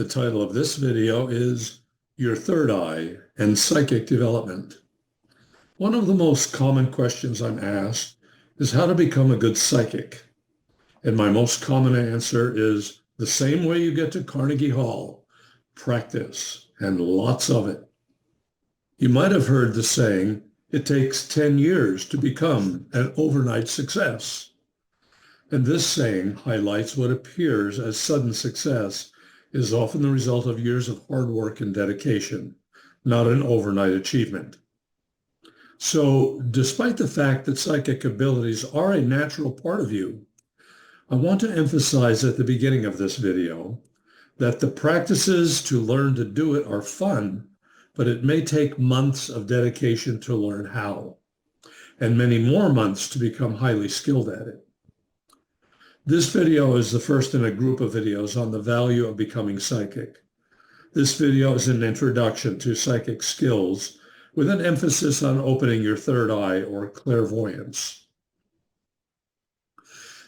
The title of this video is Your Third Eye and Psychic Development. One of the most common questions I'm asked is how to become a good psychic. And my most common answer is the same way you get to Carnegie Hall, practice, and lots of it. You might have heard the saying, it takes 10 years to become an overnight success. And this saying highlights what appears as sudden success is often the result of years of hard work and dedication, not an overnight achievement. So, despite the fact that psychic abilities are a natural part of you, I want to emphasize at the beginning of this video that the practices to learn to do it are fun, but it may take months of dedication to learn how, and many more months to become highly skilled at it. This video is the first in a group of videos on the value of becoming psychic. This video is an introduction to psychic skills with an emphasis on opening your third eye or clairvoyance.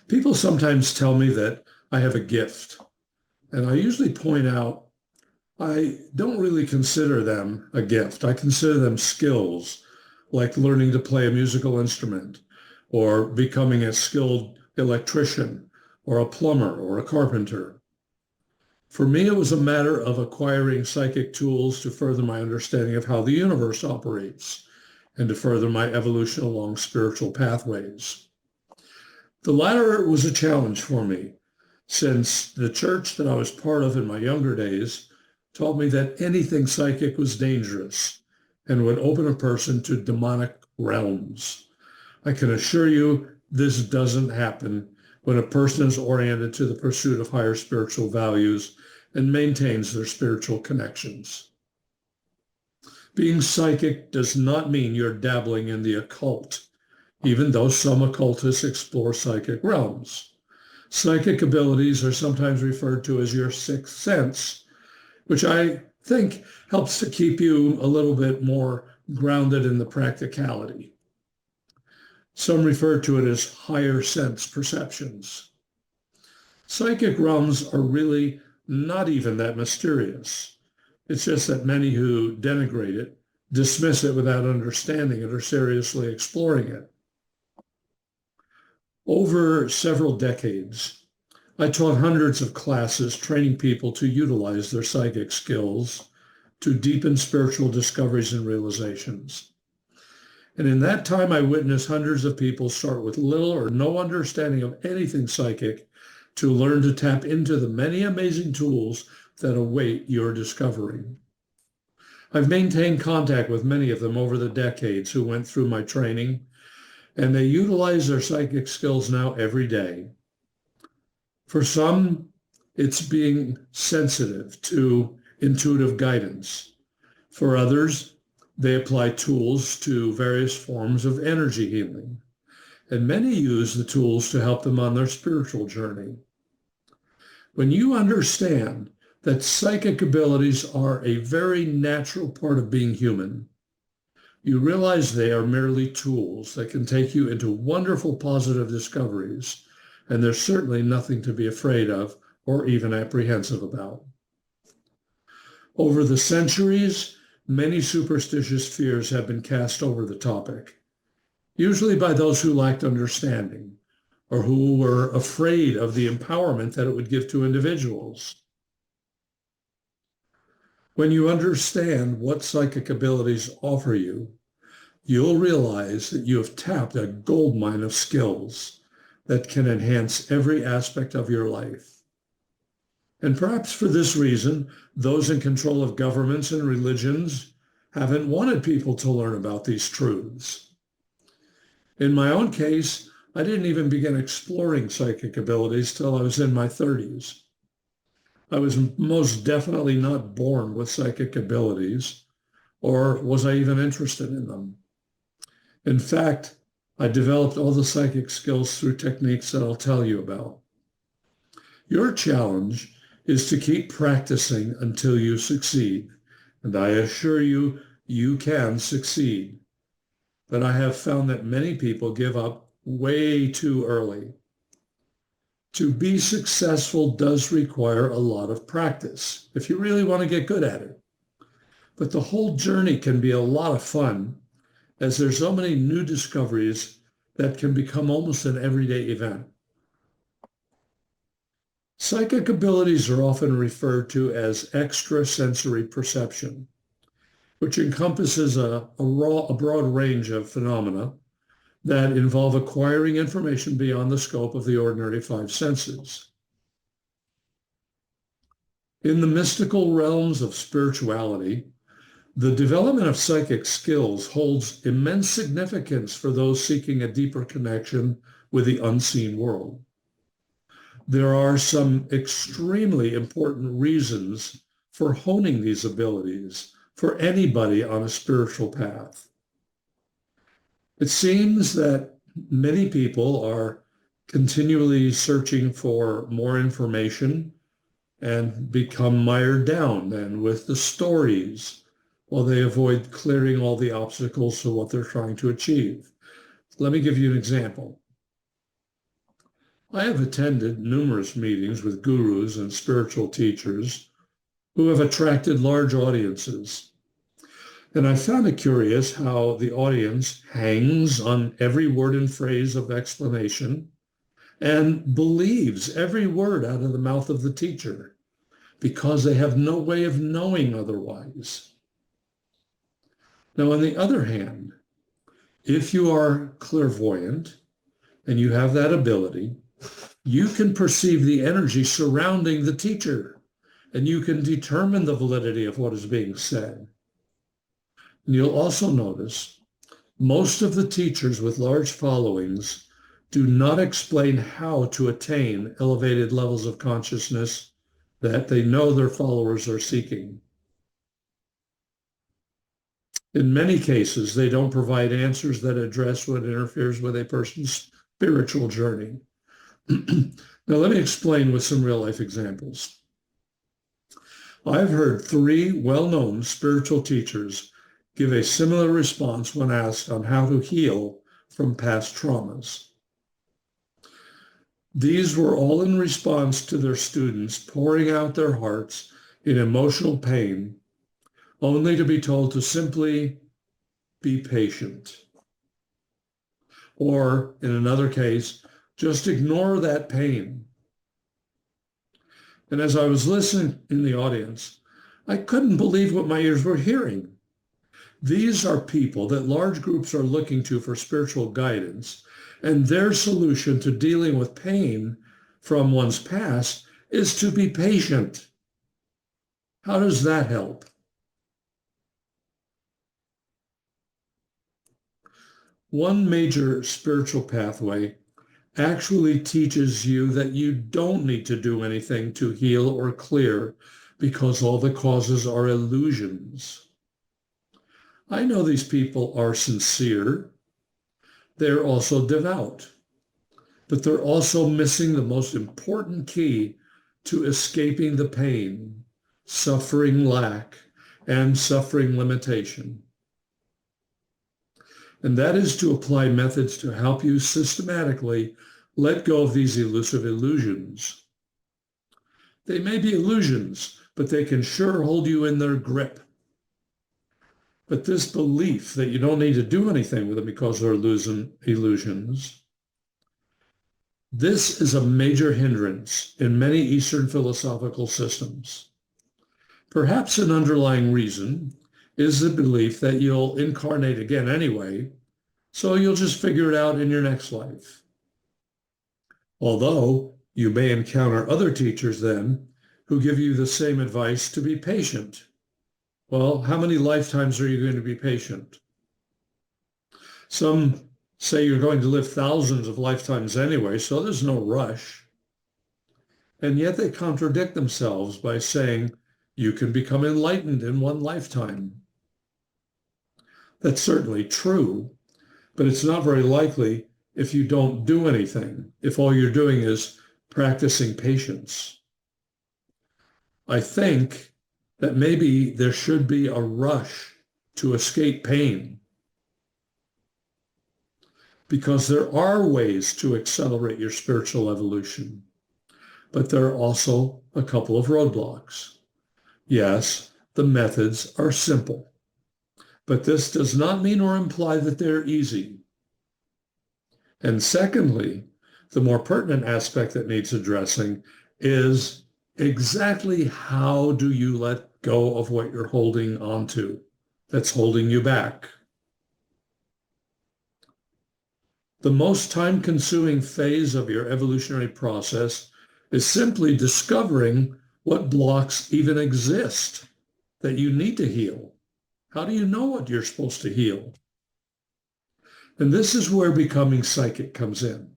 People sometimes tell me that I have a gift, and I usually point out I don't really consider them a gift. I consider them skills, like learning to play a musical instrument or becoming a skilled electrician or a plumber or a carpenter. For me, it was a matter of acquiring psychic tools to further my understanding of how the universe operates and to further my evolution along spiritual pathways. The latter was a challenge for me, since the church that I was part of in my younger days taught me that anything psychic was dangerous and would open a person to demonic realms. I can assure you this doesn't happen when a person is oriented to the pursuit of higher spiritual values and maintains their spiritual connections. Being psychic does not mean you're dabbling in the occult, even though some occultists explore psychic realms. Psychic abilities are sometimes referred to as your sixth sense, which I think helps to keep you a little bit more grounded in the practicality. Some refer to it as higher sense perceptions. Psychic realms are really not even that mysterious. It's just that many who denigrate it dismiss it without understanding it or seriously exploring it. Over several decades, I taught hundreds of classes training people to utilize their psychic skills to deepen spiritual discoveries and realizations. And in that time, I witnessed hundreds of people start with little or no understanding of anything psychic to learn to tap into the many amazing tools that await your discovery. I've maintained contact with many of them over the decades who went through my training, and they utilize their psychic skills now every day. For some, it's being sensitive to intuitive guidance. For others, they apply tools to various forms of energy healing, and many use the tools to help them on their spiritual journey. When you understand that psychic abilities are a very natural part of being human, you realize they are merely tools that can take you into wonderful positive discoveries, and there's certainly nothing to be afraid of or even apprehensive about. Over the centuries, many superstitious fears have been cast over the topic, usually by those who lacked understanding or who were afraid of the empowerment that it would give to individuals. When you understand what psychic abilities offer you, you'll realize that you have tapped a goldmine of skills that can enhance every aspect of your life. And perhaps for this reason, those in control of governments and religions haven't wanted people to learn about these truths. In my own case, I didn't even begin exploring psychic abilities till I was in my 30s. I was most definitely not born with psychic abilities, or was I even interested in them. In fact, I developed all the psychic skills through techniques that I'll tell you about. Your challenge is to keep practicing until you succeed, and I assure you, you can succeed. But I have found that many people give up way too early. To be successful does require a lot of practice if you really want to get good at it. But the whole journey can be a lot of fun as there's so many new discoveries that can become almost an everyday event. Psychic abilities are often referred to as extrasensory perception, which encompasses a broad range of phenomena that involve acquiring information beyond the scope of the ordinary five senses. In the mystical realms of spirituality, the development of psychic skills holds immense significance for those seeking a deeper connection with the unseen world. There are some extremely important reasons for honing these abilities for anybody on a spiritual path. It seems that many people are continually searching for more information and become mired down then with the stories while they avoid clearing all the obstacles to what they're trying to achieve. Let me give you an example. I have attended numerous meetings with gurus and spiritual teachers who have attracted large audiences. And I found it curious how the audience hangs on every word and phrase of explanation and believes every word out of the mouth of the teacher because they have no way of knowing otherwise. Now, on the other hand, if you are clairvoyant and you have that ability, you can perceive the energy surrounding the teacher, and you can determine the validity of what is being said. And you'll also notice most of the teachers with large followings do not explain how to attain elevated levels of consciousness that they know their followers are seeking. In many cases, they don't provide answers that address what interferes with a person's spiritual journey. Now, let me explain with some real-life examples. I've heard 3 well-known spiritual teachers give a similar response when asked on how to heal from past traumas. These were all in response to their students pouring out their hearts in emotional pain, only to be told to simply be patient. Or, in another case, just ignore that pain. And as I was listening in the audience, I couldn't believe what my ears were hearing. These are people that large groups are looking to for spiritual guidance, and their solution to dealing with pain from one's past is to be patient. How does that help? One major spiritual pathway actually teaches you that you don't need to do anything to heal or clear because all the causes are illusions. I know these people are sincere. They're also devout, but they're also missing the most important key to escaping the pain, suffering lack, and suffering limitation. And that is to apply methods to help you systematically let go of these elusive illusions. They may be illusions, but they can sure hold you in their grip. But this belief that you don't need to do anything with them because they're illusions, this is a major hindrance in many Eastern philosophical systems. Perhaps an underlying reason is the belief that you'll incarnate again anyway, so you'll just figure it out in your next life. Although you may encounter other teachers then who give you the same advice to be patient. Well, how many lifetimes are you going to be patient? Some say you're going to live thousands of lifetimes anyway, so there's no rush. And yet they contradict themselves by saying you can become enlightened in one lifetime. That's certainly true, but it's not very likely if you don't do anything, if all you're doing is practicing patience. I think that maybe there should be a rush to escape pain, because there are ways to accelerate your spiritual evolution. but there are also a couple of roadblocks. Yes, the methods are simple, but this does not mean or imply that they're easy. And secondly, the more pertinent aspect that needs addressing is exactly how do you let go of what you're holding onto that's holding you back? The most time-consuming phase of your evolutionary process is simply discovering what blocks even exist that you need to heal. How do you know what you're supposed to heal? And this is where becoming psychic comes in.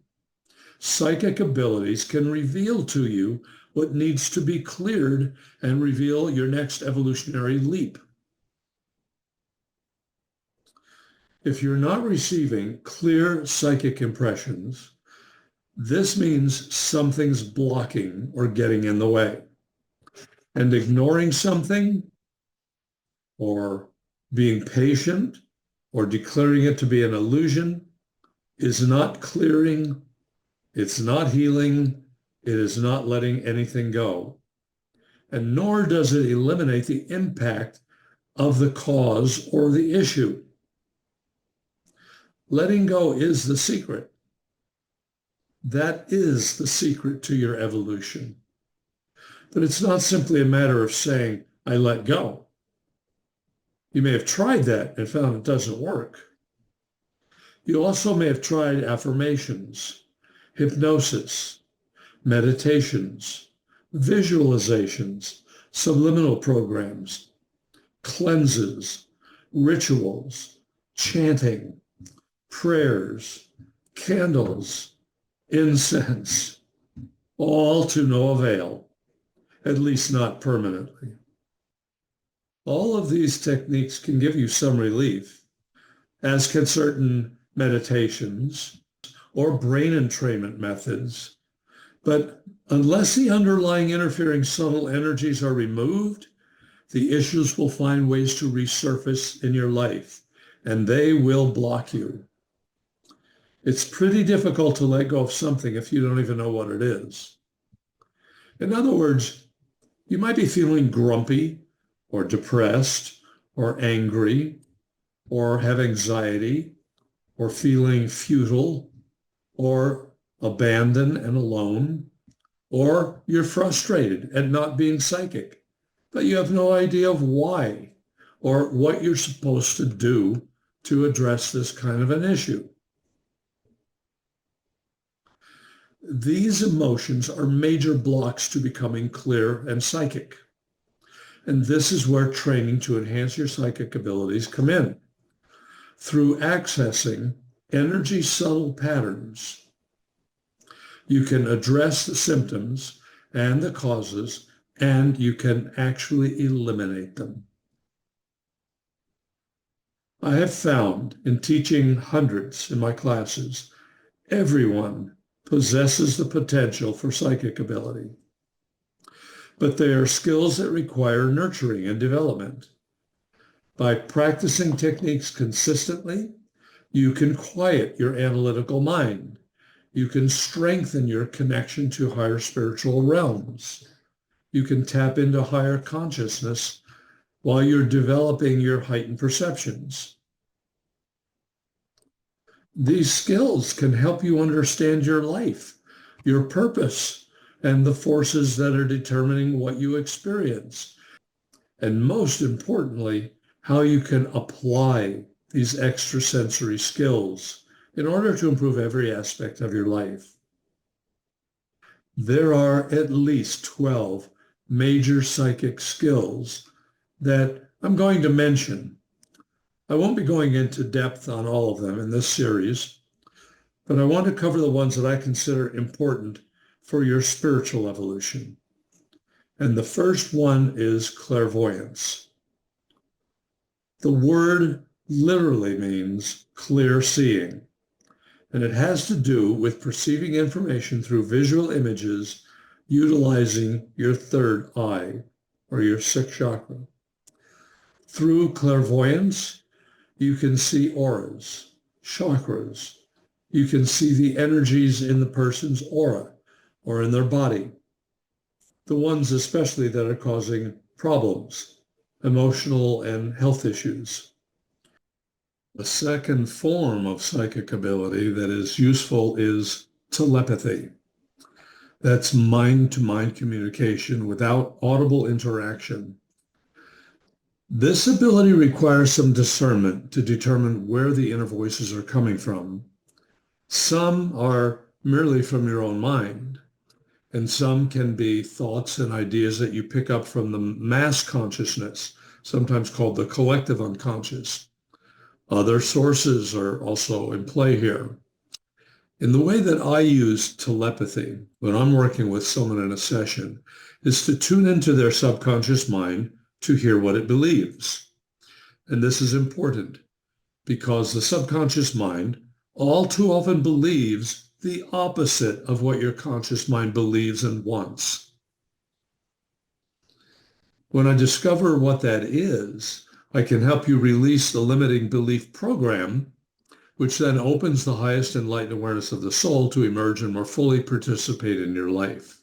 Psychic abilities can reveal to you what needs to be cleared and reveal your next evolutionary leap. If you're not receiving clear psychic impressions, this means something's blocking or getting in the way. And ignoring something or being patient or declaring it to be an illusion is not clearing, it's not healing, it is not letting anything go. And nor does it eliminate the impact of the cause or the issue. Letting go is the secret. That is the secret to your evolution. But it's not simply a matter of saying, I let go. You may have tried that and found it doesn't work. You also may have tried affirmations, hypnosis, meditations, visualizations, subliminal programs, cleanses, rituals, chanting, prayers, candles, incense, all to no avail, at least not permanently. All of these techniques can give you some relief, as can certain meditations or brain entrainment methods. But unless the underlying interfering subtle energies are removed, the issues will find ways to resurface in your life, and they will block you. It's pretty difficult to let go of something if you don't even know what it is. In other words, you might be feeling grumpy or depressed or angry or have anxiety or feeling futile or abandoned and alone, or you're frustrated at not being psychic, but you have no idea of why or what you're supposed to do to address this kind of an issue. These emotions are major blocks to becoming clear and psychic. And this is where training to enhance your psychic abilities come in. Through accessing energy subtle patterns, you can address the symptoms and the causes, and you can actually eliminate them. I have found in teaching hundreds in my classes, everyone possesses the potential for psychic ability. But they are skills that require nurturing and development. By practicing techniques consistently, you can quiet your analytical mind. You can strengthen your connection to higher spiritual realms. You can tap into higher consciousness while you're developing your heightened perceptions. These skills can help you understand your life, your purpose, and the forces that are determining what you experience. And most importantly, how you can apply these extrasensory skills in order to improve every aspect of your life. There are at least 12 major psychic skills that I'm going to mention. I won't be going into depth on all of them in this series, but I want to cover the ones that I consider important for your spiritual evolution. And the first one is clairvoyance. The word literally means clear seeing, and it has to do with perceiving information through visual images utilizing your third eye or your sixth chakra. Through clairvoyance, you can see auras, chakras. You can see the energies in the person's aura or in their body. the ones especially that are causing problems, emotional and health issues. The second form of psychic ability that is useful is telepathy. That's mind-to-mind communication without audible interaction. This ability requires some discernment to determine where the inner voices are coming from. Some are merely from your own mind, and some can be thoughts and ideas that you pick up from the mass consciousness, sometimes called the collective unconscious. Other sources are also in play here. In the way that I use telepathy when I'm working with someone in a session is to tune into their subconscious mind to hear what it believes. And this is important because the subconscious mind all too often believes the opposite of what your conscious mind believes and wants. When I discover what that is, I can help you release the limiting belief program, which then opens the highest enlightened awareness of the soul to emerge and more fully participate in your life.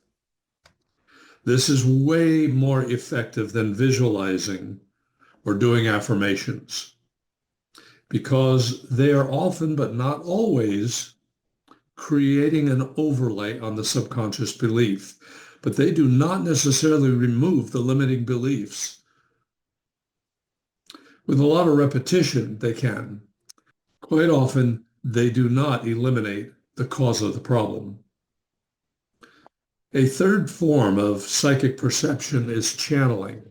This is way more effective than visualizing or doing affirmations because they are often, but not always, creating an overlay on the subconscious belief, but they do not necessarily remove the limiting beliefs. With a lot of repetition, they can. Quite often, they do not eliminate the cause of the problem. A third form of psychic perception is channeling.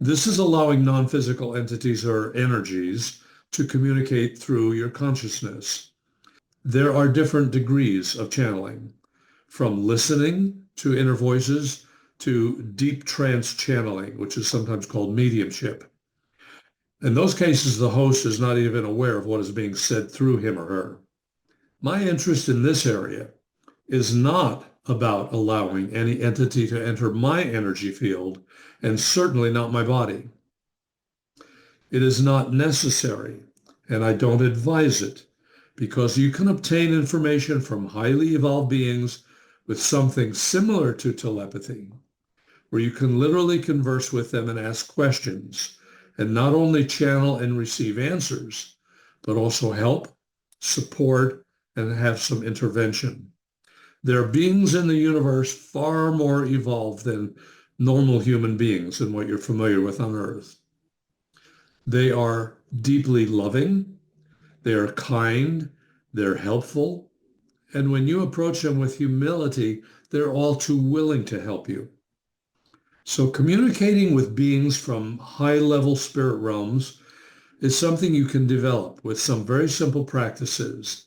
This is allowing non-physical entities or energies to communicate through your consciousness. There are different degrees of channeling, from listening to inner voices to deep trance channeling, which is sometimes called mediumship. In those cases, the host is not even aware of what is being said through him or her. My interest in this area is not about allowing any entity to enter my energy field, and certainly not my body. It is not necessary, and I don't advise it, because you can obtain information from highly evolved beings with something similar to telepathy, where you can literally converse with them and ask questions, and not only channel and receive answers, but also help, support, and have some intervention. There are beings in the universe far more evolved than normal human beings and what you're familiar with on Earth. They are deeply loving, they are kind, they're helpful, and when you approach them with humility, they're all too willing to help you. So communicating with beings from high-level spirit realms is something you can develop with some very simple practices.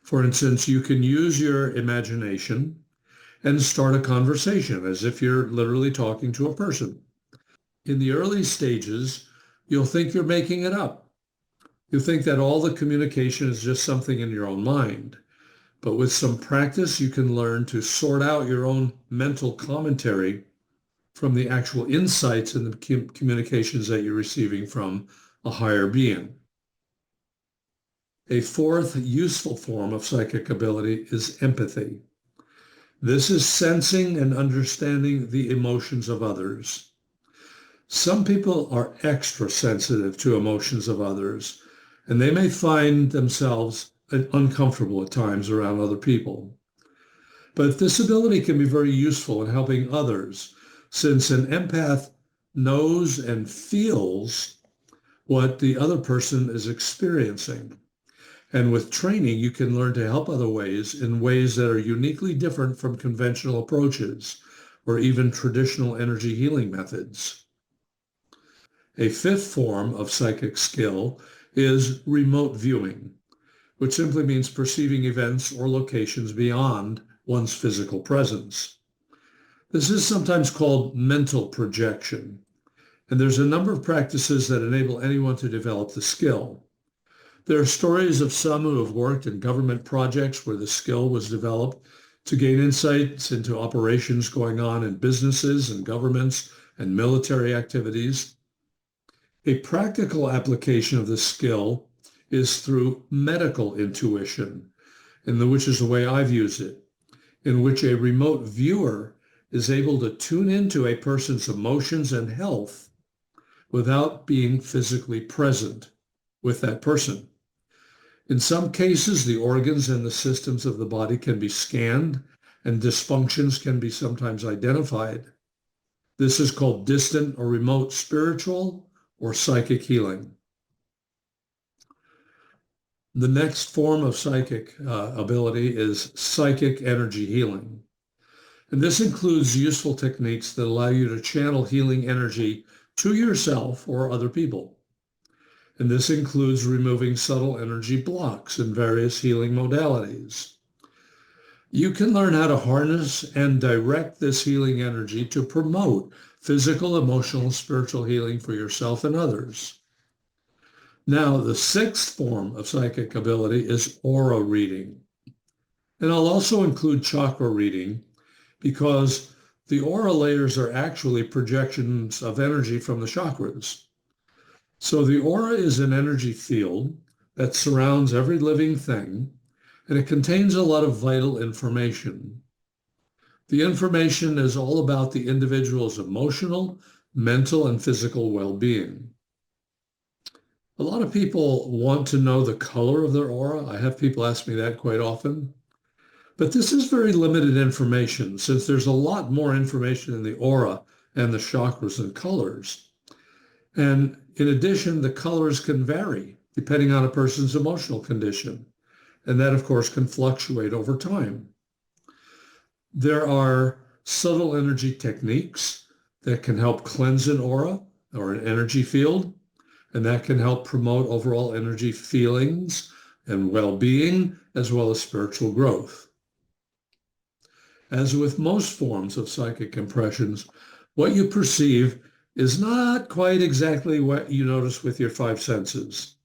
For instance, you can use your imagination and start a conversation as if you're literally talking to a person. In the early stages, you'll think you're making it up. You'll think that all the communication is just something in your own mind. But with some practice, you can learn to sort out your own mental commentary from the actual insights and the communications that you're receiving from a higher being. A fourth useful form of psychic ability is empathy. This is sensing and understanding the emotions of others. Some people are extra sensitive to emotions of others, and they may find themselves uncomfortable at times around other people. But this ability can be very useful in helping others, since an empath knows and feels what the other person is experiencing. And with training, you can learn to help other ways in ways that are uniquely different from conventional approaches or even traditional energy healing methods. A fifth form of psychic skill is remote viewing, which simply means perceiving events or locations beyond one's physical presence. This is sometimes called mental projection, and there's a number of practices that enable anyone to develop the skill. There are stories of some who have worked in government projects where the skill was developed to gain insights into operations going on in businesses and governments and military activities. A practical application of this skill is through medical intuition, which is the way I've used it, in which a remote viewer is able to tune into a person's emotions and health without being physically present with that person. In some cases, the organs and the systems of the body can be scanned and dysfunctions can be sometimes identified. This is called distant or remote spiritual or psychic healing. The next form of psychic ability is psychic energy healing. And this includes useful techniques that allow you to channel healing energy to yourself or other people. And this includes removing subtle energy blocks in various healing modalities. You can learn how to harness and direct this healing energy to promote physical, emotional, spiritual healing for yourself and others. Now, the sixth form of psychic ability is aura reading. And I'll also include chakra reading because the aura layers are actually projections of energy from the chakras. So the aura is an energy field that surrounds every living thing, and it contains a lot of vital information. The information is all about the individual's emotional, mental, and physical well-being. A lot of people want to know the color of their aura. I have people ask me that quite often. But this is very limited information since there's a lot more information in the aura and the chakras and colors. And in addition, the colors can vary depending on a person's emotional condition. And that, of course, can fluctuate over time. There are subtle energy techniques that can help cleanse an aura or an energy field, and that can help promote overall energy feelings and well-being, as well as spiritual growth. As with most forms of psychic impressions, what you perceive is not quite exactly what you notice with your five senses.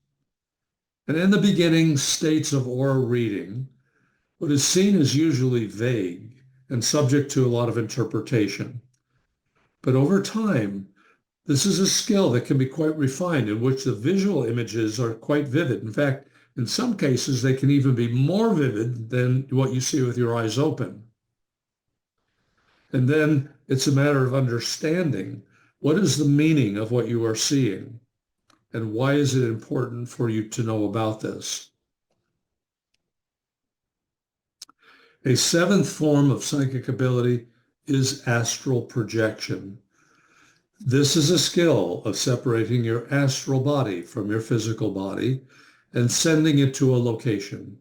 And in the beginning states of aura reading, what is seen is usually vague and subject to a lot of interpretation. But over time, this is a skill that can be quite refined in which the visual images are quite vivid. In fact, in some cases, they can even be more vivid than what you see with your eyes open. And then it's a matter of understanding what is the meaning of what you are seeing and why is it important for you to know about this. A seventh form of psychic ability is astral projection. This is a skill of separating your astral body from your physical body and sending it to a location.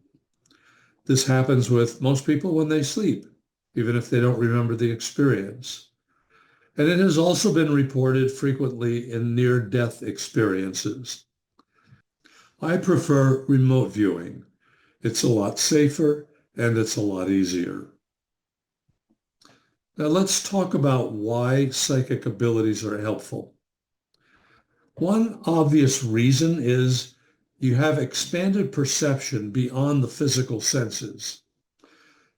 This happens with most people when they sleep, even if they don't remember the experience. And it has also been reported frequently in near-death experiences. I prefer remote viewing. It's a lot safer and it's a lot easier. Now let's talk about why psychic abilities are helpful. One obvious reason is you have expanded perception beyond the physical senses.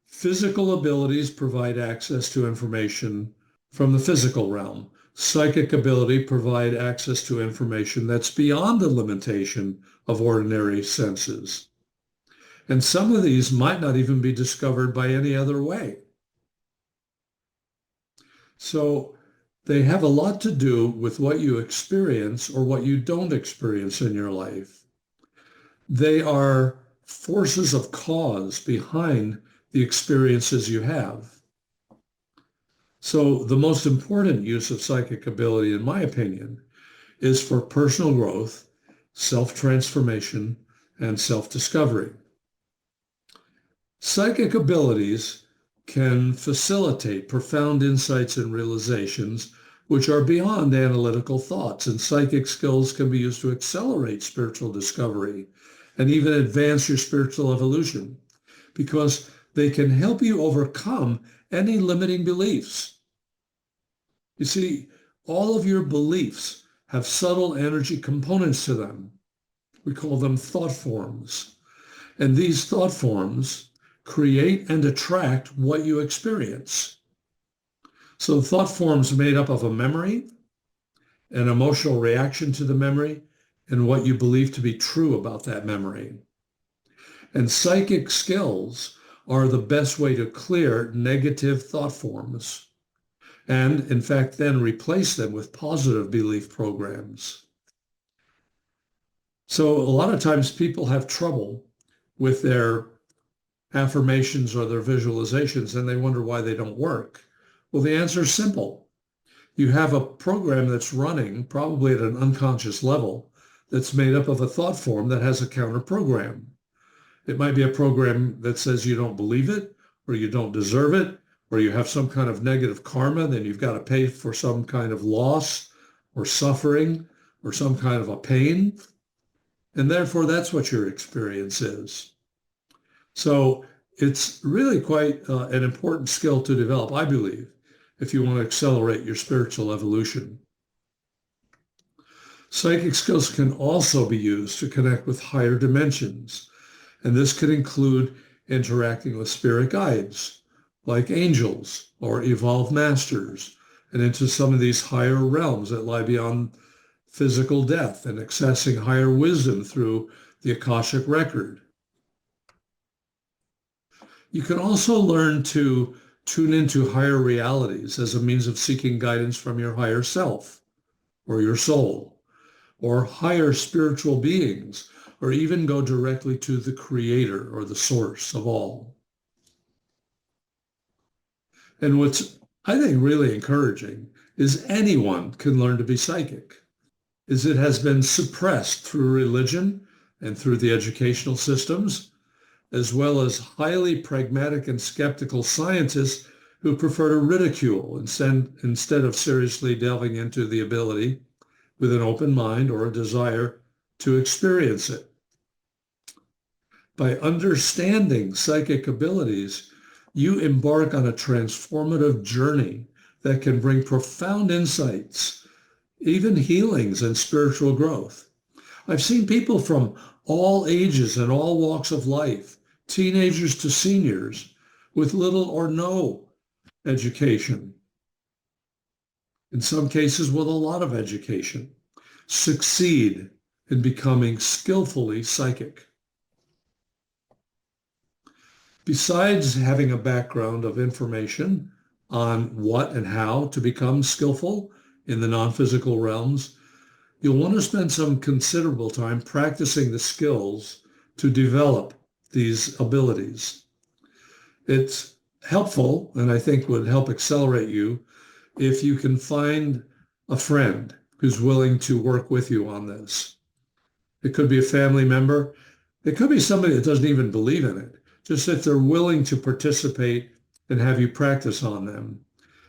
Physical abilities provide access to information from the physical realm. Psychic ability provide access to information that's beyond the limitation of ordinary senses. And some of these might not even be discovered by any other way. So they have a lot to do with what you experience or what you don't experience in your life. They are forces of cause behind the experiences you have. So the most important use of psychic ability, in my opinion, is for personal growth, self-transformation, and self-discovery. Psychic abilities can facilitate profound insights and realizations which are beyond analytical thoughts, and psychic skills can be used to accelerate spiritual discovery and even advance your spiritual evolution because they can help you overcome any limiting beliefs. You see, all of your beliefs have subtle energy components to them. We call them thought forms. And these thought forms create and attract what you experience. So thought forms made up of a memory, an emotional reaction to the memory, and what you believe to be true about that memory. And psychic skills are the best way to clear negative thought forms. and in fact then replace them with positive belief programs. So a lot of times people have trouble with their affirmations or their visualizations and they wonder why they don't work. Well, the answer is simple. You have a program that's running probably at an unconscious level that's made up of a thought form that has a counter program. It might be a program that says you don't believe it, or you don't deserve it, or you have some kind of negative karma, then you've got to pay for some kind of loss or suffering or some kind of a pain. And therefore, that's what your experience is. So it's really quite an important skill to develop, I believe, if you want to accelerate your spiritual evolution. Psychic skills can also be used to connect with higher dimensions, and this could include interacting with spirit guides, like angels or evolved masters, and into some of these higher realms that lie beyond physical death and accessing higher wisdom through the Akashic record. You can also learn to tune into higher realities as a means of seeking guidance from your higher self or your soul or higher spiritual beings, or even go directly to the creator or the source of all. And what's, I think, really encouraging is anyone can learn to be psychic, is it has been suppressed through religion and through the educational systems, as well as highly pragmatic and skeptical scientists who prefer to ridicule instead of seriously delving into the ability with an open mind or a desire to experience it. By understanding psychic abilities, you embark on a transformative journey that can bring profound insights, even healings and spiritual growth. I've seen people from all ages and all walks of life, teenagers to seniors, with little or no education, in some cases with a lot of education, succeed in becoming skillfully psychic. Besides having a background of information on what and how to become skillful in the non-physical realms, you'll want to spend some considerable time practicing the skills to develop these abilities. It's helpful, and I think would help accelerate you, if you can find a friend who's willing to work with you on this. It could be a family member. It could be somebody that doesn't even believe in it, just if they're willing to participate and have you practice on them,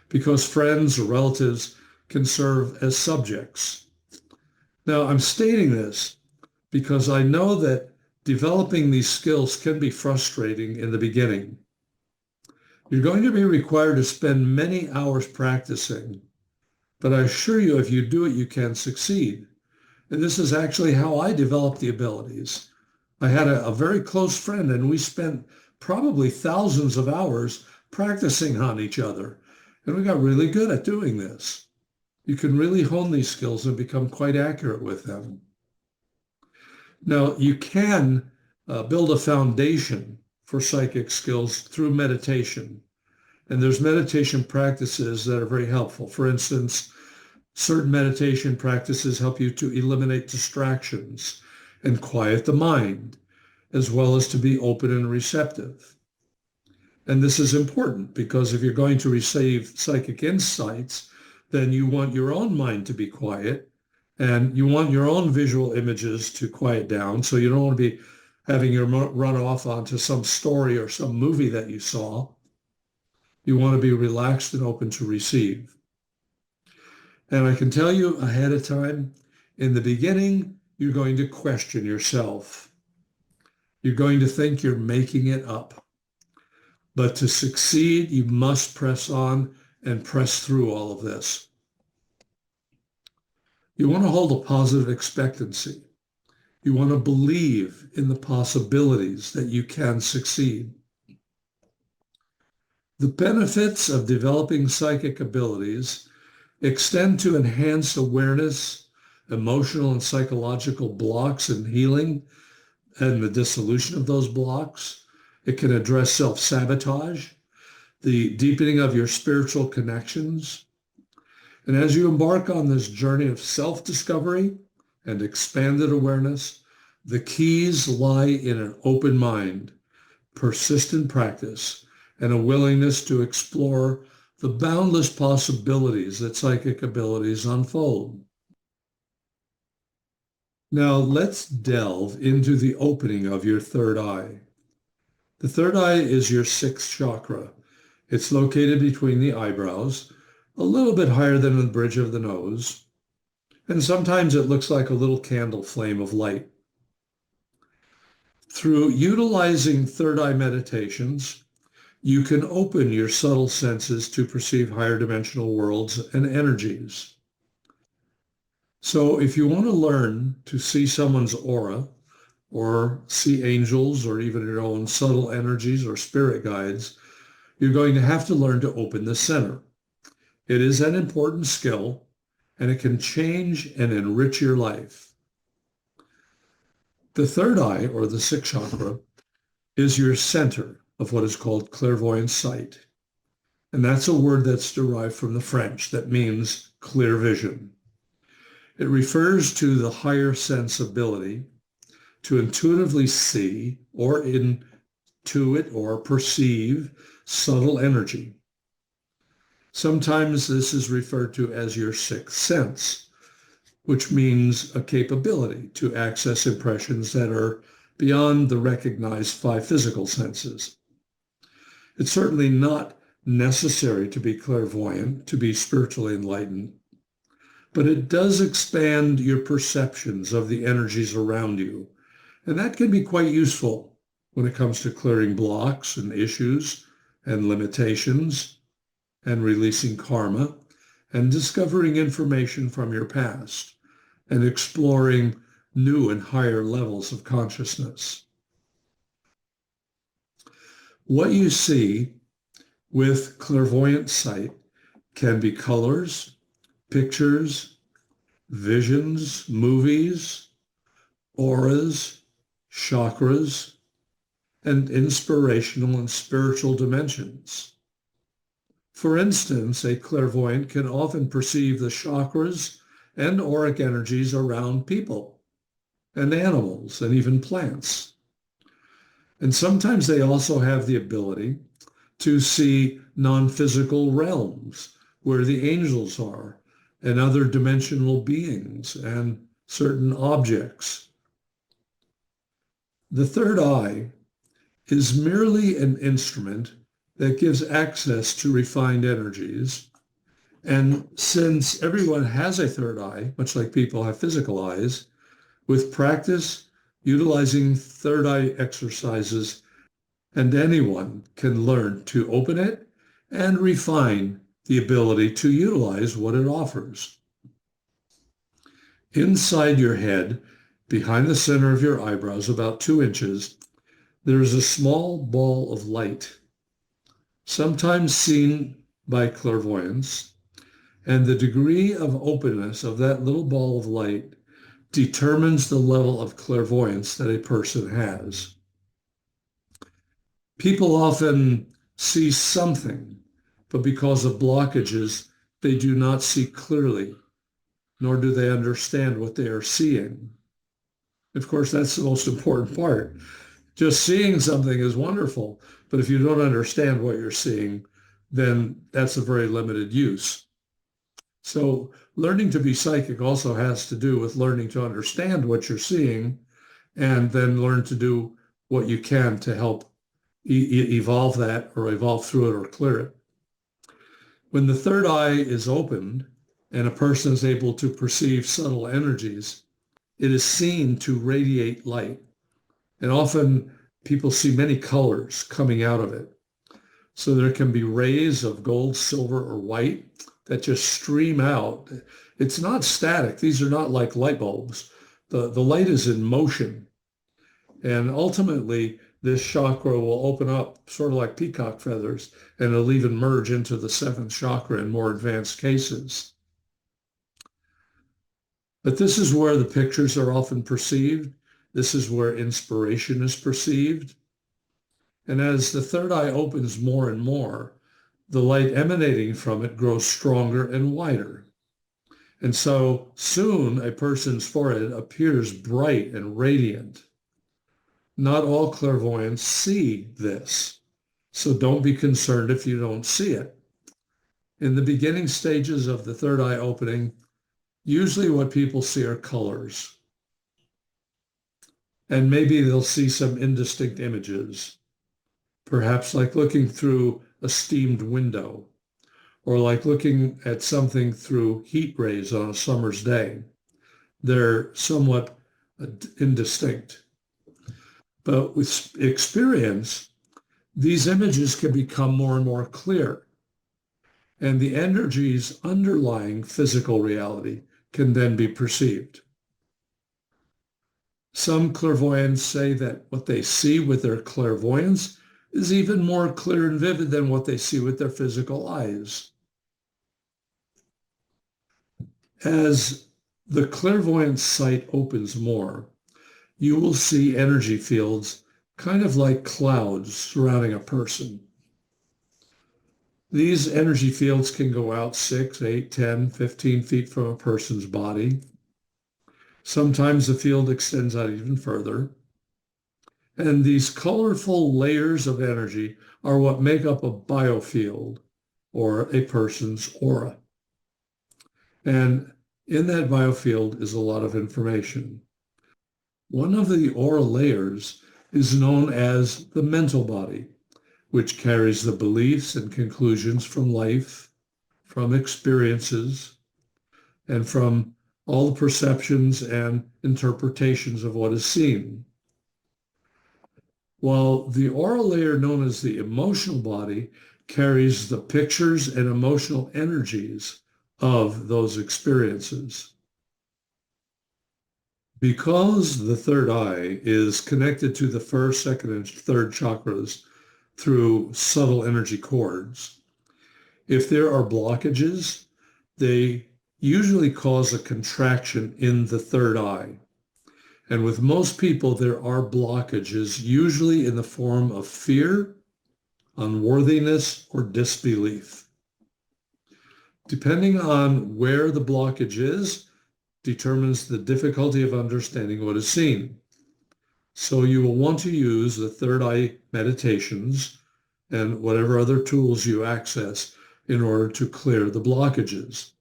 because friends or relatives can serve as subjects. Now, I'm stating this because I know that developing these skills can be frustrating in the beginning. You're going to be required to spend many hours practicing, but I assure you, if you do it, you can succeed. And this is actually how I developed the abilities. I had a very close friend, and we spent probably thousands of hours practicing on each other. And we got really good at doing this. You can really hone these skills and become quite accurate with them. Now, you can build a foundation for psychic skills through meditation. And there's meditation practices that are very helpful. For instance, certain meditation practices help you to eliminate distractions and quiet the mind, as well as to be open and receptive. And this is important because if you're going to receive psychic insights, then you want your own mind to be quiet and you want your own visual images to quiet down. So you don't want to be having your run off onto some story or some movie that you saw. You want to be relaxed and open to receive. And I can tell you ahead of time, in the beginning, you're going to question yourself. You're going to think you're making it up. But to succeed, you must press on and press through all of this. You want to hold a positive expectancy. You want to believe in the possibilities that you can succeed. The benefits of developing psychic abilities extend to enhanced awareness, emotional and psychological blocks and healing, and the dissolution of those blocks. It can address self-sabotage, the deepening of your spiritual connections, And as you embark on this journey of self-discovery and expanded awareness, the keys lie in an open mind, persistent practice, and a willingness to explore the boundless possibilities that psychic abilities unfold. Now let's delve into the opening of your third eye. The third eye is your sixth chakra. It's located between the eyebrows, a little bit higher than the bridge of the nose, and sometimes it looks like a little candle flame of light. Through utilizing third eye meditations, you can open your subtle senses to perceive higher dimensional worlds and energies. So if you want to learn to see someone's aura or see angels or even your own subtle energies or spirit guides, you're going to have to learn to open the center. It is an important skill, and it can change and enrich your life. The third eye, or the sixth chakra, is your center of what is called clairvoyant sight. And that's a word that's derived from the French that means clear vision. It refers to the higher sensibility to intuitively see or intuit or perceive subtle energy. Sometimes this is referred to as your sixth sense, which means a capability to access impressions that are beyond the recognized five physical senses. It's certainly not necessary to be clairvoyant, to be spiritually enlightened, but it does expand your perceptions of the energies around you. And that can be quite useful when it comes to clearing blocks and issues and limitations and releasing karma and discovering information from your past and exploring new and higher levels of consciousness. What you see with clairvoyant sight can be colors, pictures, visions, movies, auras, chakras, and inspirational and spiritual dimensions. For instance, a clairvoyant can often perceive the chakras and auric energies around people and animals and even plants. And sometimes they also have the ability to see non-physical realms where the angels are and other dimensional beings and certain objects. The third eye is merely an instrument that gives access to refined energies. And since everyone has a third eye, much like people have physical eyes, with practice, utilizing third eye exercises, and anyone can learn to open it and refine the ability to utilize what it offers. Inside your head, behind the center of your eyebrows, about 2 inches, there is a small ball of light, sometimes seen by clairvoyants, and the degree of openness of that little ball of light determines the level of clairvoyance that a person has. People often see something, but because of blockages, they do not see clearly, nor do they understand what they are seeing. Of course, that's the most important part. Just seeing something is wonderful, but if you don't understand what you're seeing, then that's a very limited use. So learning to be psychic also has to do with learning to understand what you're seeing and then learn to do what you can to help evolve that or evolve through it or clear it. When the third eye is opened and a person is able to perceive subtle energies, it is seen to radiate light. And often people see many colors coming out of it. So there can be rays of gold, silver, or white that just stream out. It's not static. These are not like light bulbs. The light is in motion. And ultimately, this chakra will open up sort of like peacock feathers, and it'll even merge into the seventh chakra in more advanced cases. But this is where the pictures are often perceived. This is where inspiration is perceived. And as the third eye opens more and more, the light emanating from it grows stronger and wider. And so soon a person's forehead appears bright and radiant. Not all clairvoyants see this, so don't be concerned if you don't see it. In the beginning stages of the third eye opening, usually what people see are colors, and maybe they'll see some indistinct images, perhaps like looking through a steamed window or like looking at something through heat rays on a summer's day. They're somewhat indistinct. But with experience, these images can become more and more clear, and the energies underlying physical reality can then be perceived. Some clairvoyants say that what they see with their clairvoyance is even more clear and vivid than what they see with their physical eyes. As the clairvoyant sight opens more, you will see energy fields kind of like clouds surrounding a person. These energy fields can go out 6, 8, 10, 15 feet from a person's body. Sometimes the field extends out even further. And these colorful layers of energy are what make up a biofield or a person's aura. And in that biofield is a lot of information. One of the aura layers is known as the mental body, which carries the beliefs and conclusions from life, from experiences, and from all the perceptions and interpretations of what is seen. While the aura layer known as the emotional body carries the pictures and emotional energies of those experiences. Because the third eye is connected to the first, second, and third chakras through subtle energy cords, if there are blockages, they usually cause a contraction in the third eye. And with most people, there are blockages, usually in the form of fear, unworthiness, or disbelief. Depending on where the blockage is, determines the difficulty of understanding what is seen. So you will want to use the third eye meditations and whatever other tools you access in order to clear the blockages.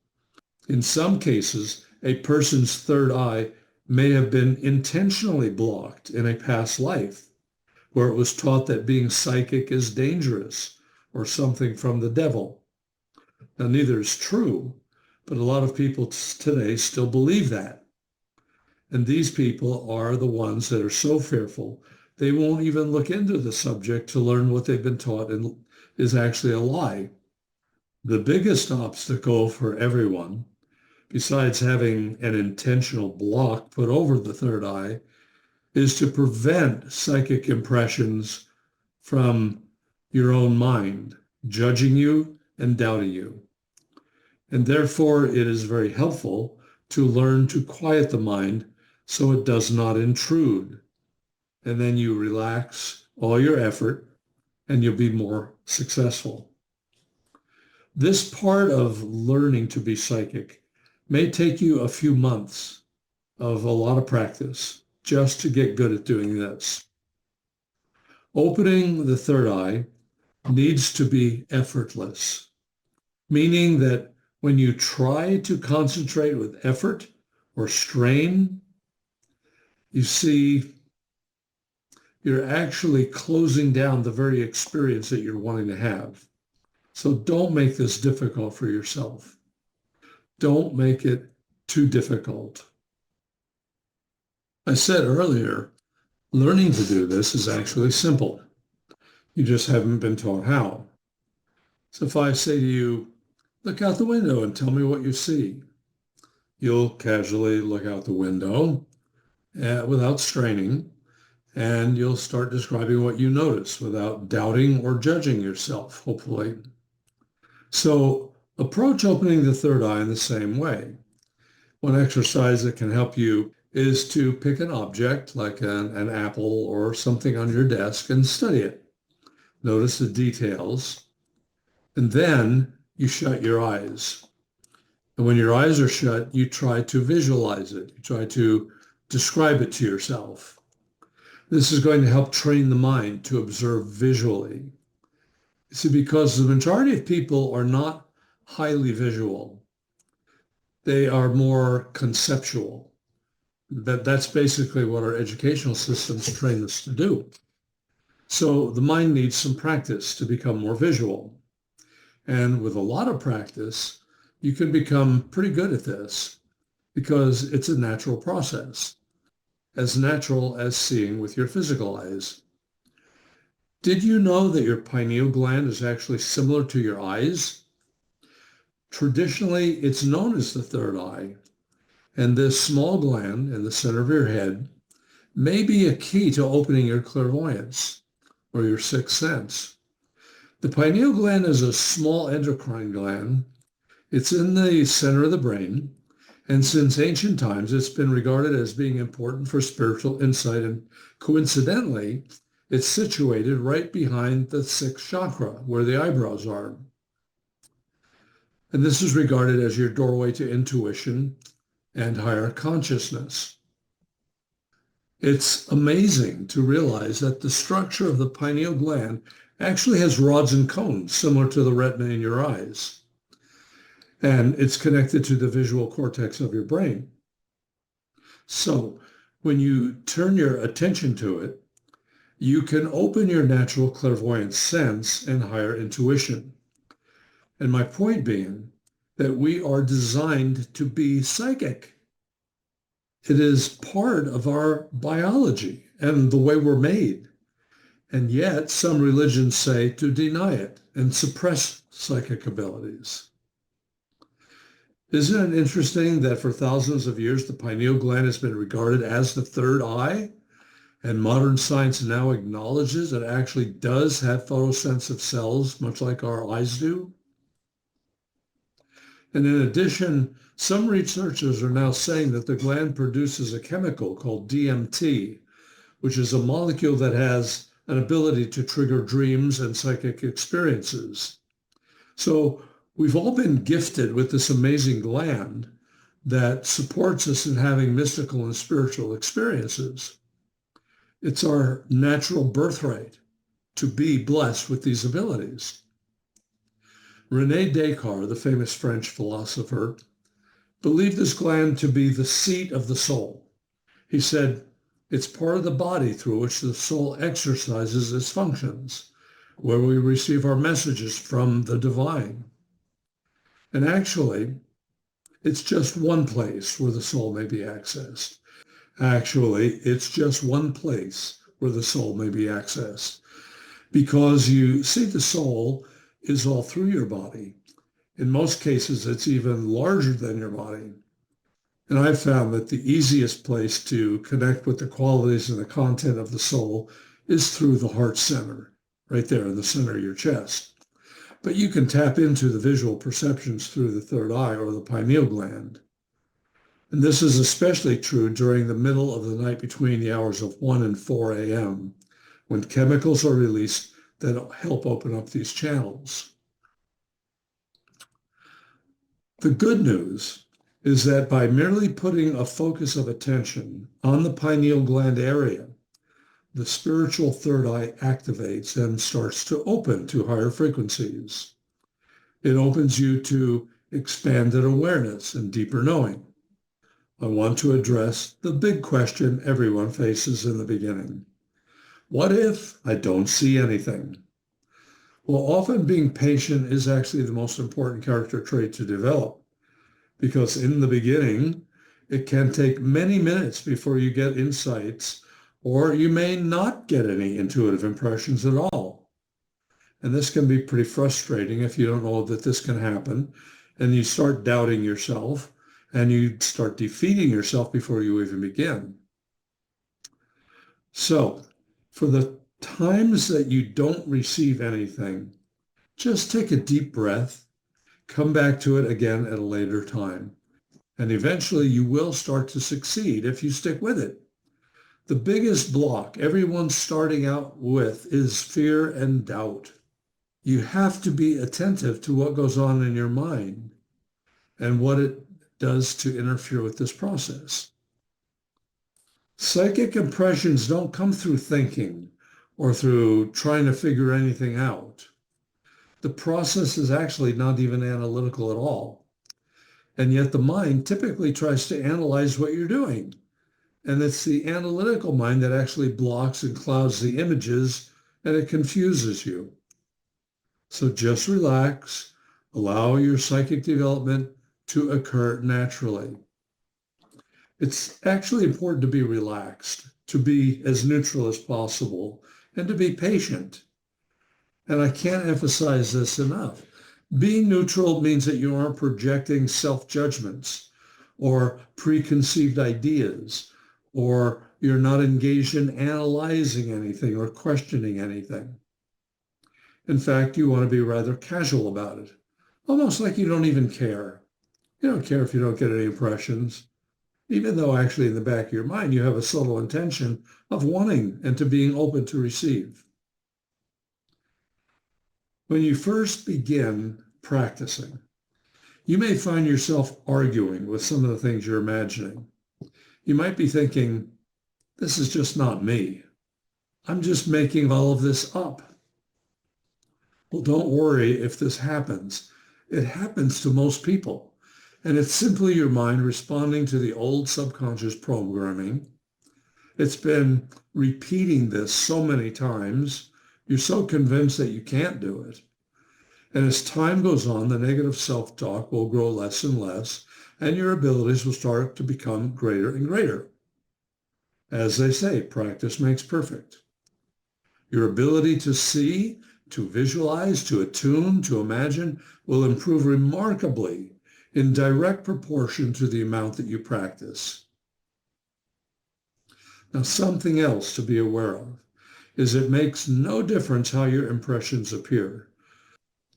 In some cases, a person's third eye may have been intentionally blocked in a past life, where it was taught that being psychic is dangerous or something from the devil. Now, neither is true, but a lot of people today still believe that. And these people are the ones that are so fearful, they won't even look into the subject to learn what they've been taught and is actually a lie. The biggest obstacle for everyone, besides having an intentional block put over the third eye, is to prevent psychic impressions from your own mind, judging you and doubting you. And therefore, it is very helpful to learn to quiet the mind so it does not intrude. And then you relax all your effort and you'll be more successful. This part of learning to be psychic may take you a few months of a lot of practice just to get good at doing this. Opening the third eye needs to be effortless, meaning that when you try to concentrate with effort or strain, you see you're actually closing down the very experience that you're wanting to have. So don't make this difficult for yourself. Don't make it too difficult. I said earlier, learning to do this is actually simple. You just haven't been taught how. So if I say to you, look out the window and tell me what you see, you'll casually look out the window without straining, and you'll start describing what you notice without doubting or judging yourself, hopefully. So approach opening the third eye in the same way. One exercise that can help you is to pick an object like an apple or something on your desk and study it. Notice the details, and then you shut your eyes. And when your eyes are shut, you try to visualize it. You try to describe it to yourself. This is going to help train the mind to observe visually. See, because the majority of people are not highly visual. They are more conceptual. That's basically what our educational systems train us to do. So the mind needs some practice to become more visual. And with a lot of practice, you can become pretty good at this because it's a natural process, as natural as seeing with your physical eyes. Did you know that your pineal gland is actually similar to your eyes? Traditionally, it's known as the third eye, and this small gland in the center of your head may be a key to opening your clairvoyance or your sixth sense. The pineal gland is a small endocrine gland. It's in the center of the brain, and since ancient times, it's been regarded as being important for spiritual insight, and coincidentally, it's situated right behind the sixth chakra, where the eyebrows are. And this is regarded as your doorway to intuition and higher consciousness. It's amazing to realize that the structure of the pineal gland actually has rods and cones similar to the retina in your eyes. And it's connected to the visual cortex of your brain. So when you turn your attention to it, you can open your natural clairvoyant sense and higher intuition. And my point being that we are designed to be psychic. It is part of our biology and the way we're made. And yet some religions say to deny it and suppress psychic abilities. Isn't it interesting that for thousands of years, the pineal gland has been regarded as the third eye? And modern science now acknowledges it actually does have photosensitive cells, much like our eyes do. And in addition, some researchers are now saying that the gland produces a chemical called DMT, which is a molecule that has an ability to trigger dreams and psychic experiences. So we've all been gifted with this amazing gland that supports us in having mystical and spiritual experiences. It's our natural birthright to be blessed with these abilities. René Descartes, the famous French philosopher, believed this gland to be the seat of the soul. He said, it's part of the body through which the soul exercises its functions, where we receive our messages from the divine. And actually, it's just one place where the soul may be accessed. Actually, it's just one place where the soul may be accessed. Because you see, the soul is all through your body. In most cases, it's even larger than your body. And I've found that the easiest place to connect with the qualities and the content of the soul is through the heart center, right there in the center of your chest. But you can tap into the visual perceptions through the third eye or the pineal gland. And this is especially true during the middle of the night between the hours of 1 and 4 a.m., when chemicals are released that help open up these channels. The good news is that by merely putting a focus of attention on the pineal gland area, the spiritual third eye activates and starts to open to higher frequencies. It opens you to expanded awareness and deeper knowing. I want to address the big question everyone faces in the beginning. What if I don't see anything? Well, often being patient is actually the most important character trait to develop, because in the beginning, it can take many minutes before you get insights, or you may not get any intuitive impressions at all. And this can be pretty frustrating if you don't know that this can happen, and you start doubting yourself, and you start defeating yourself before you even begin. So, for the times that you don't receive anything, just take a deep breath, come back to it again at a later time, and eventually you will start to succeed if you stick with it. The biggest block everyone's starting out with is fear and doubt. You have to be attentive to what goes on in your mind. and what it does to interfere with this process. Psychic impressions don't come through thinking or through trying to figure anything out. The process is actually not even analytical at all. And yet the mind typically tries to analyze what you're doing. And it's the analytical mind that actually blocks and clouds the images, and it confuses you. So just relax, allow your psychic development to occur naturally. It's actually important to be relaxed, to be as neutral as possible, and to be patient. And I can't emphasize this enough. Being neutral means that you aren't projecting self-judgments or preconceived ideas, or you're not engaged in analyzing anything or questioning anything. In fact, you want to be rather casual about it, almost like you don't even care. You don't care if you don't get any impressions, even though actually in the back of your mind you have a subtle intention of wanting and to being open to receive. When you first begin practicing, you may find yourself arguing with some of the things you're imagining. You might be thinking, this is just not me. I'm just making all of this up. Well, don't worry if this happens. It happens to most people. And it's simply your mind responding to the old subconscious programming. It's been repeating this so many times. You're so convinced that you can't do it. And as time goes on, the negative self-talk will grow less and less, and your abilities will start to become greater and greater. As they say, practice makes perfect. Your ability to see, to visualize, to attune, to imagine will improve remarkably in direct proportion to the amount that you practice. Now, something else to be aware of is it makes no difference how your impressions appear.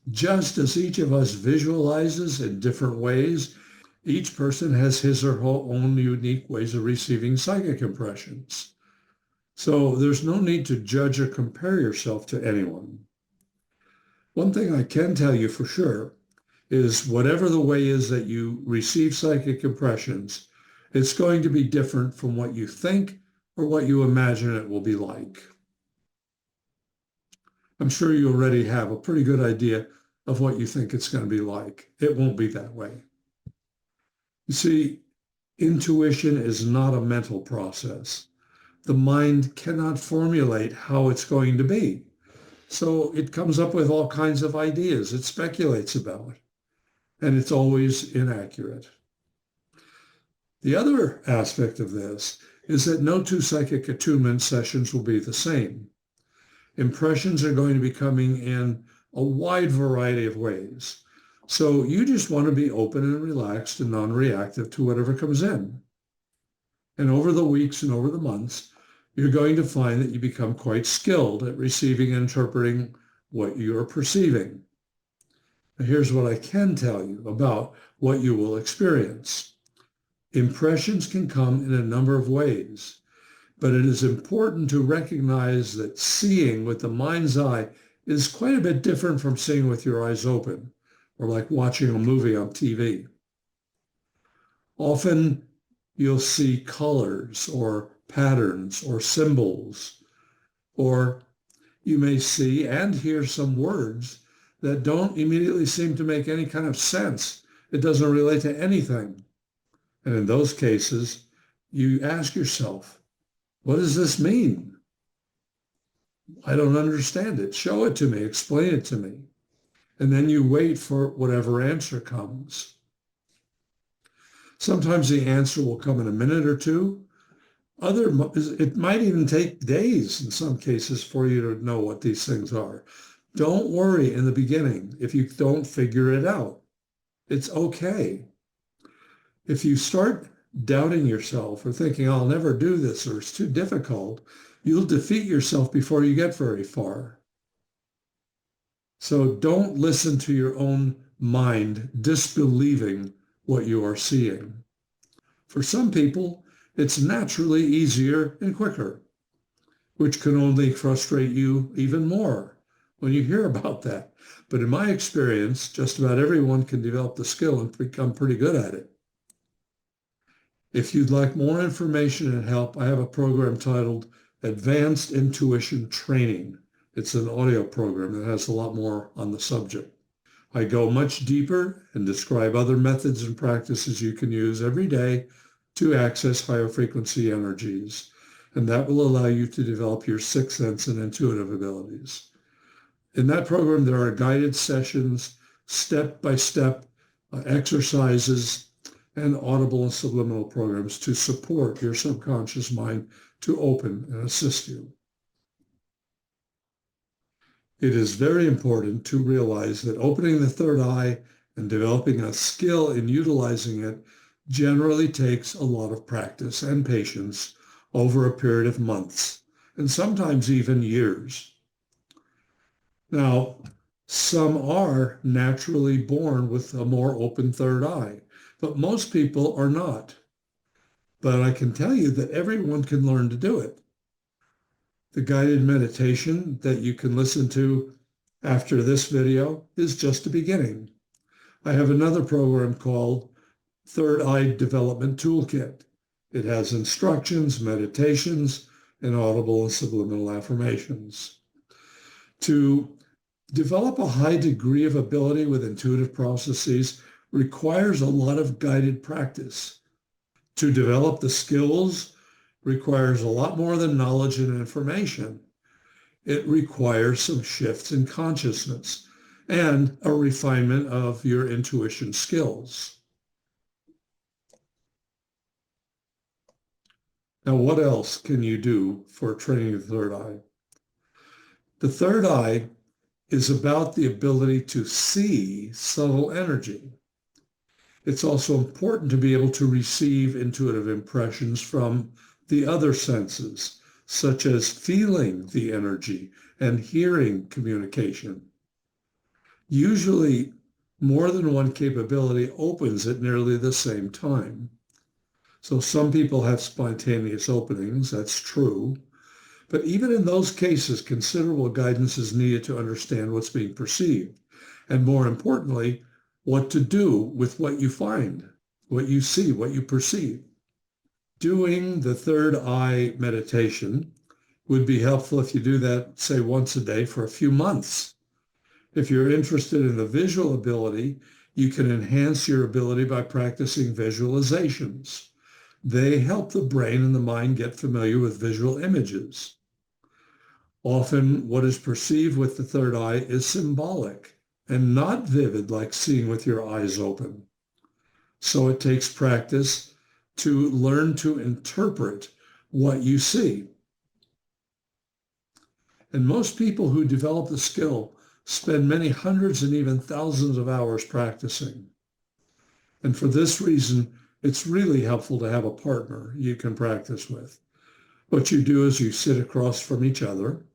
Just as each of us visualizes in different ways, each person has his or her own unique ways of receiving psychic impressions. So there's no need to judge or compare yourself to anyone. One thing I can tell you for sure is whatever the way is that you receive psychic impressions, it's going to be different from what you think or what you imagine it will be like. I'm sure you already have a pretty good idea of what you think it's going to be like. It won't be that way. You see, intuition is not a mental process. The mind cannot formulate how it's going to be. So it comes up with all kinds of ideas. It speculates about it, and it's always inaccurate. The other aspect of this is that no two psychic attunement sessions will be the same. Impressions are going to be coming in a wide variety of ways. So you just want to be open and relaxed and non-reactive to whatever comes in. And over the weeks and over the months, you're going to find that you become quite skilled at receiving and interpreting what you're perceiving. Now, here's what I can tell you about what you will experience. Impressions can come in a number of ways, but it is important to recognize that seeing with the mind's eye is quite a bit different from seeing with your eyes open, or like watching a movie on TV. Often you'll see colors or patterns or symbols, or you may see and hear some words that don't immediately seem to make any kind of sense. It doesn't relate to anything. And in those cases, you ask yourself, what does this mean? I don't understand it. Show it to me. Explain it to me. And then you wait for whatever answer comes. Sometimes the answer will come in a minute or two. It might even take days in some cases for you to know what these things are. Don't worry in the beginning if you don't figure it out. It's okay. If you start doubting yourself or thinking, I'll never do this or it's too difficult, you'll defeat yourself before you get very far. So don't listen to your own mind disbelieving what you are seeing. For some people, it's naturally easier and quicker, which can only frustrate you even more when you hear about that. But in my experience, just about everyone can develop the skill and become pretty good at it. If you'd like more information and help, I have a program titled Advanced Intuition Training. It's an audio program that has a lot more on the subject. I go much deeper and describe other methods and practices you can use every day to access higher frequency energies, and that will allow you to develop your sixth sense and intuitive abilities. In that program, there are guided sessions, step-by-step exercises, and audible and subliminal programs to support your subconscious mind to open and assist you. It is very important to realize that opening the third eye and developing a skill in utilizing it generally takes a lot of practice and patience over a period of months, and sometimes even years. Now, some are naturally born with a more open third eye, but most people are not. But I can tell you that everyone can learn to do it. The guided meditation that you can listen to after this video is just a beginning. I have another program called Third Eye Development Toolkit. It has instructions, meditations, and audible and subliminal affirmations. To develop a high degree of ability with intuitive processes requires a lot of guided practice. To develop the skills requires a lot more than knowledge and information. It requires some shifts in consciousness and a refinement of your intuition skills. Now, what else can you do for training the third eye? The third eye is about the ability to see subtle energy. It's also important to be able to receive intuitive impressions from the other senses, such as feeling the energy and hearing communication. Usually, more than one capability opens at nearly the same time. So some people have spontaneous openings, that's true. But even in those cases, considerable guidance is needed to understand what's being perceived. And more importantly, what to do with what you find, what you see, what you perceive. Doing the third eye meditation would be helpful if you do that, say, once a day for a few months. If you're interested in the visual ability, you can enhance your ability by practicing visualizations. They help the brain and the mind get familiar with visual images. Often what is perceived with the third eye is symbolic and not vivid like seeing with your eyes open. So it takes practice to learn to interpret what you see. And most people who develop the skill spend many hundreds and even thousands of hours practicing. And for this reason, it's really helpful to have a partner you can practice with. What you do is you sit across from each other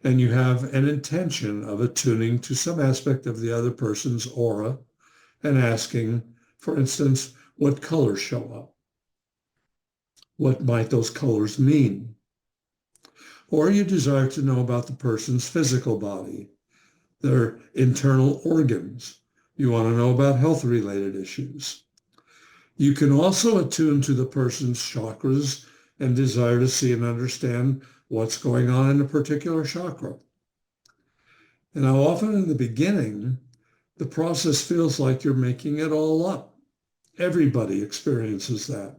and you have an intention of attuning to some aspect of the other person's aura and asking, for instance, what colors show up? What might those colors mean? Or you desire to know about the person's physical body, their internal organs. You want to know about health-related issues. You can also attune to the person's chakras and desire to see and understand what's going on in a particular chakra. And now often in the beginning, the process feels like you're making it all up. Everybody experiences that.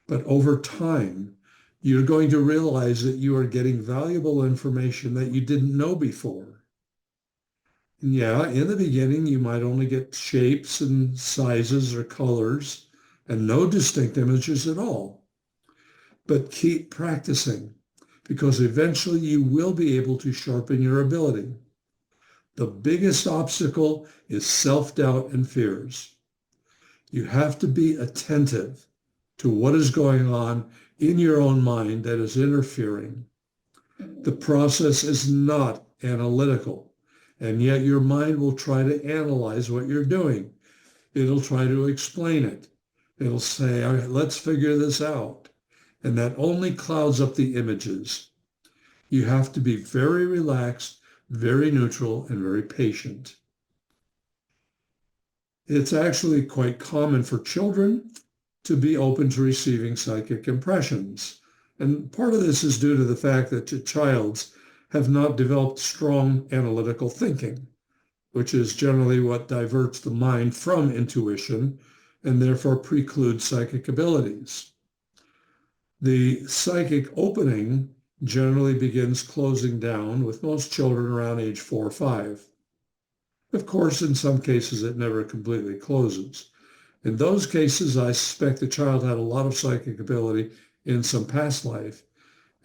But over time, you're going to realize that you are getting valuable information that you didn't know before. And yeah, in the beginning, you might only get shapes and sizes or colors and no distinct images at all. But keep practicing, because eventually you will be able to sharpen your ability. The biggest obstacle is self-doubt and fears. You have to be attentive to what is going on in your own mind that is interfering. The process is not analytical, and yet your mind will try to analyze what you're doing. It'll try to explain it. It'll say, all right, let's figure this out. And that only clouds up the images. You have to be very relaxed, very neutral, and very patient. It's actually quite common for children to be open to receiving psychic impressions. And part of this is due to the fact that childs have not developed strong analytical thinking, which is generally what diverts the mind from intuition and therefore precludes psychic abilities. The psychic opening generally begins closing down with most children around age 4 or 5. Of course, in some cases, it never completely closes. In those cases, I suspect the child had a lot of psychic ability in some past life,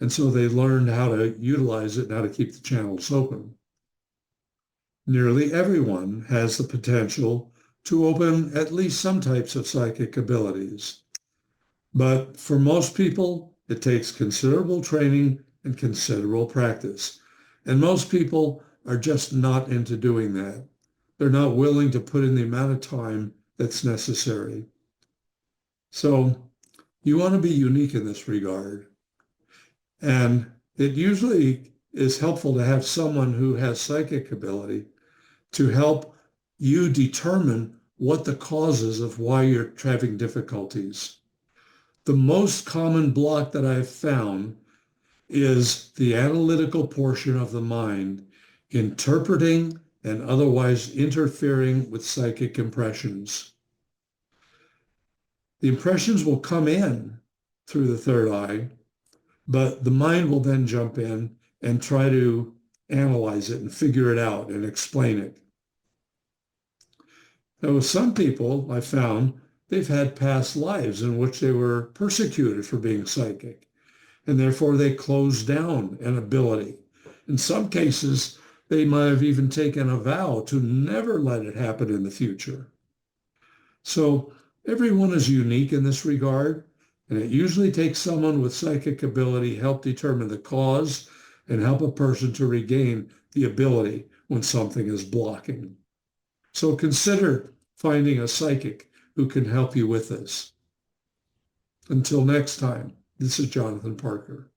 and so they learned how to utilize it and how to keep the channels open. Nearly everyone has the potential to open at least some types of psychic abilities. But for most people, it takes considerable training and considerable practice. And most people are just not into doing that. They're not willing to put in the amount of time that's necessary. So you want to be unique in this regard. And it usually is helpful to have someone who has psychic ability to help you determine what the causes of why you're having difficulties. The most common block that I've found is the analytical portion of the mind interpreting and otherwise interfering with psychic impressions. The impressions will come in through the third eye, but the mind will then jump in and try to analyze it and figure it out and explain it. Now, with some people, I found they've had past lives in which they were persecuted for being psychic, and therefore they closed down an ability. In some cases, they might have even taken a vow to never let it happen in the future. So everyone is unique in this regard, and it usually takes someone with psychic ability help determine the cause and help a person to regain the ability when something is blocking. So consider finding a psychic who can help you with this. Until next time, this is Jonathan Parker.